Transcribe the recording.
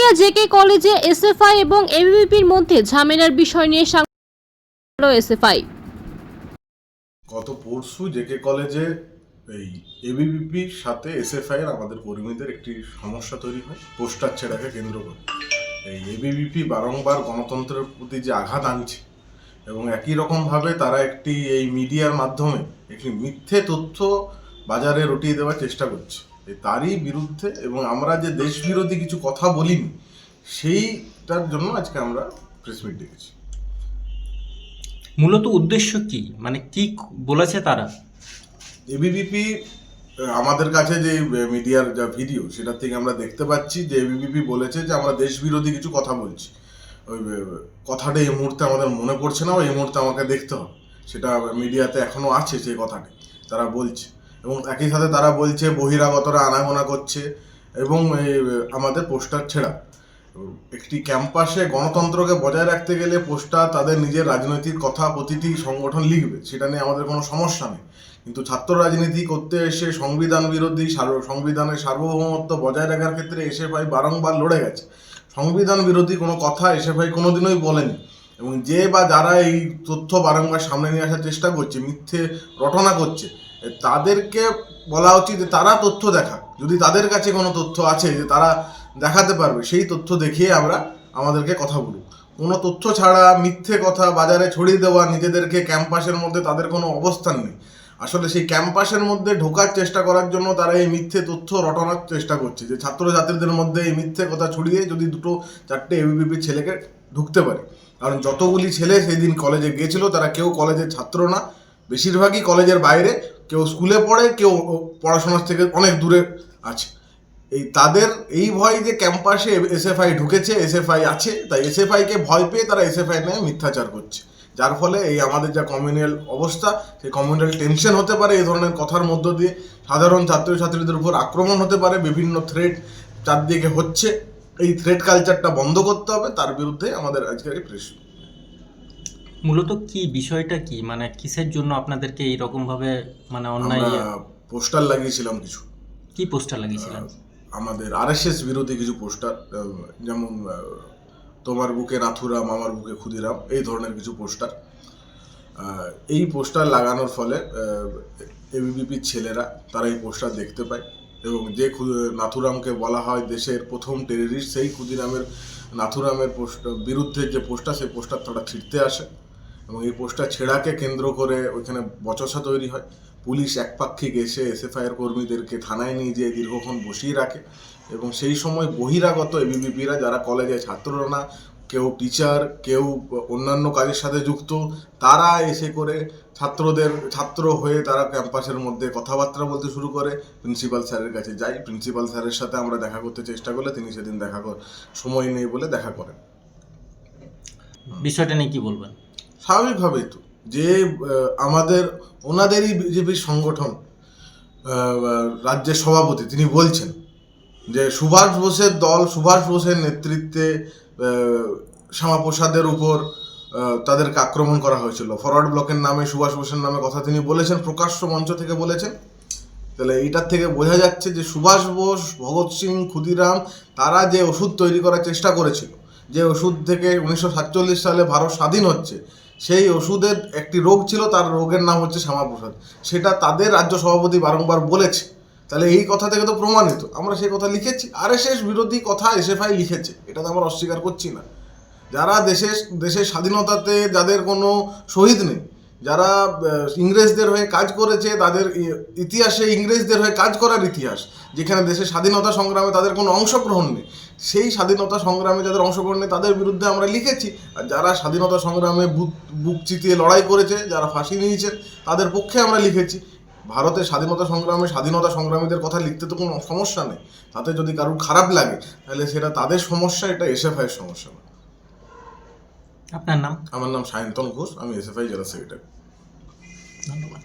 Purulia JK কলেজে SFI এবং এবিভিপির মধ্যে ঝামেলার বিষয় নিয়ে এসএফআই গত পরশু জেকে কলেজে এই এবিভিপির সাথে এসএফআই এর আমাদের কর্মীদের একটি সমস্যা তৈরি হয় পোস্টার ছেঁড়াকে কেন্দ্র করে। এই এবিভিপি বারংবার গণতন্ত্রের প্রতি যে আঘাত আনছে এবং একই রকমভাবে তারা একটি এই মিডিয়ার মাধ্যমে একটি মিথ্যে তথ্য বাজারে রটিয়ে দেওয়ার চেষ্টা করছে, তারই বিরুদ্ধে এবং আমরা যে দেশবিরোধী কিছু কথা বলিনি সেইটার জন্য আজকে আমরা প্রেস মিট ডেকেছি। মূলত উদ্দেশ্য কি, মানে কি বলেছে তারা? এবিভিপি আমাদের কাছে যে মিডিয়ার যা ভিডিও সেটা থেকে আমরা দেখতে পাচ্ছি যে এবিভিপি বলেছে যে আমরা দেশবিরোধী কিছু কথা বলছি। ওই কথাটা এই মুহূর্তে আমাদের মনে পড়ছে না, এই মুহূর্তে আমাকে দেখতে হবে, সেটা মিডিয়াতে এখনও আছে সেই কথাটি তারা বলছে। এবং একই সাথে তারা বলছে বহিরাগতরা আনাগোনা করছে এবং আমাদের পোস্টার ছেঁড়া। একটি ক্যাম্পাসে গণতন্ত্রকে বজায় রাখতে গেলে পোস্টার তাদের নিজের রাজনৈতিক কথা প্রতিটি সংগঠন লিখবে, সেটা নিয়ে আমাদের কোনো সমস্যা নেই। কিন্তু ছাত্র রাজনীতি করতে এসে সংবিধান বিরোধী সংবিধানের সার্বভৌমত্ব বজায় রাখার ক্ষেত্রে এসএফআই বারংবার লড়ে গেছে। সংবিধান বিরোধী কোনো কথা এসএফআই কোনোদিনই বলেনি এবং যে বা যারা এই তথ্য বারংবার সামনে নিয়ে আসার চেষ্টা করছে, মিথ্যে রটনা করছে, তাদেরকে বলা উচিত যে তারা তথ্য দেখা, যদি তাদের কাছে কোনো তথ্য আছে যে তারা দেখাতে পারবে, সেই তথ্য দেখিয়ে আমরা আমাদেরকে কথা বলব। কোনো তথ্য ছাড়া মিথ্যে কথা বাজারে ছড়িয়ে দেওয়া, নিজেদেরকে ক্যাম্পাসের মধ্যে তাদের কোনো অবস্থান নেই। আসলে সেই ক্যাম্পাসের মধ্যে ঢোকার চেষ্টা করার জন্য তারা এই মিথ্যে তথ্য রটানোর চেষ্টা করছে যে ছাত্রছাত্রীদের মধ্যে এই মিথ্যে কথা ছড়িয়ে যদি দুটো চারটে এবিভিপির ছেলেকে ঢুকতে পারে। কারণ যতগুলি ছেলে সেই দিন কলেজে গিয়েছিল তারা কেউ কলেজের ছাত্র না, বেশিরভাগই কলেজের বাইরে, কেউ স্কুলে পড়ে, কেউ পড়াশোনার থেকে অনেক দূরে আছে। এই তাদের এই ভয় যে ক্যাম্পাসে এসএফআই ঢুকেছে, এসএফআই আছে, তাই এসএফআইকে ভয় পেয়ে তারা এসএফআই নিয়ে মিথ্যাচার করছে, যার ফলে এই আমাদের যা কমিউনাল অবস্থা, সেই কমিউনাল টেনশন হতে পারে। এই ধরনের কথার মধ্য দিয়ে সাধারণ ছাত্রছাত্রীদের উপর আক্রমণ হতে পারে, বিভিন্ন থ্রেট চারদিকে হচ্ছে। এই থ্রেট কালচারটা বন্ধ করতে হবে, তার বিরুদ্ধে আমাদের আজকের এই প্রেস। মূলত কি বিষয়টা কি, মানে কিসের জন্য আপনাদেরকে এইরকম ভাবে মানে অন্যায়? পোস্টার লাগিয়েছিলাম কিছু। কি পোস্টার লাগিয়েছিলেন? আমাদের আরএসএস বিরোধী কিছু পোস্টার, যেমন তোমার বুকে নাথুরাম, আমার বুকে ক্ষুদিরাম, এই ধরনের কিছু পোস্টার। এই পোস্টার লাগানোর ফলে এবিভিপির ছেলেরা তারা এই পোস্টার দেখতে পায় এবং যে নাথুরামকে বলা হয় দেশের প্রথম টেররিস্ট, সেই নাথুরামের বিরুদ্ধে যে পোস্টার, সেই পোস্টার তারা ছিঁড়তে আসে এবং এই পোস্টার ছেঁড়াকে কেন্দ্র করে ওইখানে বচসা তৈরি হয়। পুলিশ একপাক্ষিক এসে এসএফআইয়ের কর্মীদেরকে থানায় নিয়ে যেয়ে দীর্ঘক্ষণ বসিয়ে রাখে এবং সেই সময় বহিরাগত এবিভিপিরা, যারা কলেজে ছাত্ররা না, কেউ টিচার, কেউ অন্যান্য কাজের সাথে যুক্ত, তারা এসে করে ছাত্র হয়ে তারা ক্যাম্পাসের মধ্যে কথাবার্তা বলতে শুরু করে। প্রিন্সিপাল স্যারের কাছে যাই, প্রিন্সিপাল স্যারের সাথে আমরা দেখা করতে চেষ্টা করলে তিনি সেদিন সময় নেই বলে দেখা করেন। বিষয়টা নিয়ে কি বলবেন? স্বাভাবিকভাবেই তো যে আমাদের ওনাদেরই বিজেপির সংগঠন রাজ্যের সভাপতি তিনি বলছেন যে সুভাষ বোসের দল, সুভাষ বোসের নেতৃত্বে শ্যামাপ্রসাদের উপর তাদেরকে আক্রমণ করা হয়েছিল, ফরওয়ার্ড ব্লকের নামে সুভাষ বোসের নামে কথা তিনি বলেছেন, প্রকাশ্য মঞ্চ থেকে বলেছেন। তাহলে এইটার থেকে বোঝা যাচ্ছে যে সুভাষ বোস, ভগৎ সিং, ক্ষুদিরাম তারা যে ওষুধ তৈরি করার চেষ্টা করেছিল, যে ওষুধ থেকে 1947 সালে ভারত স্বাধীন হচ্ছে, সেই ওষুধের একটি রোগ ছিল, তার রোগের নাম হচ্ছে শ্যামাপ্রসাদ, সেটা তাদের রাজ্য সভাপতি বারংবার বলেছে। তাহলে এই কথা থেকে তো প্রমাণিত, আমরা সেই কথা লিখেছি। আরএসএস বিরোধী কথা এসএফআই লিখেছে, এটা তো আমরা অস্বীকার করছি না। যারা দেশের স্বাধীনতাতে যাদের কোনো শহীদ নেই, যারা ইংরেজদের হয়ে কাজ করেছে, তাদের ইতিহাসে ইংরেজদের হয়ে কাজ করার ইতিহাস, যেখানে দেশের স্বাধীনতা সংগ্রামে তাদের কোনো অংশগ্রহণ নেই, সেই স্বাধীনতা সংগ্রামে যাদের অংশগ্রহণ নেই তাদের বিরুদ্ধে আমরা লিখেছি। আর যারা স্বাধীনতা সংগ্রামে বুক চিতিয়ে লড়াই করেছে, যারা ফাঁসি নিয়েছেন, তাদের পক্ষে আমরা লিখেছি। ভারতের স্বাধীনতা সংগ্রামীদের কথা লিখতে তো কোনো সমস্যা নেই, তাতে যদি কারোর খারাপ লাগে তাহলে সেটা তাদের সমস্যা, এটা এসএফআইয়ের সমস্যা না। আপনার নাম? আমার নাম সায়ন্তন ঘোষ, আমি এসএফআই জেলা সেক্রেটারি। ধন্যবাদ।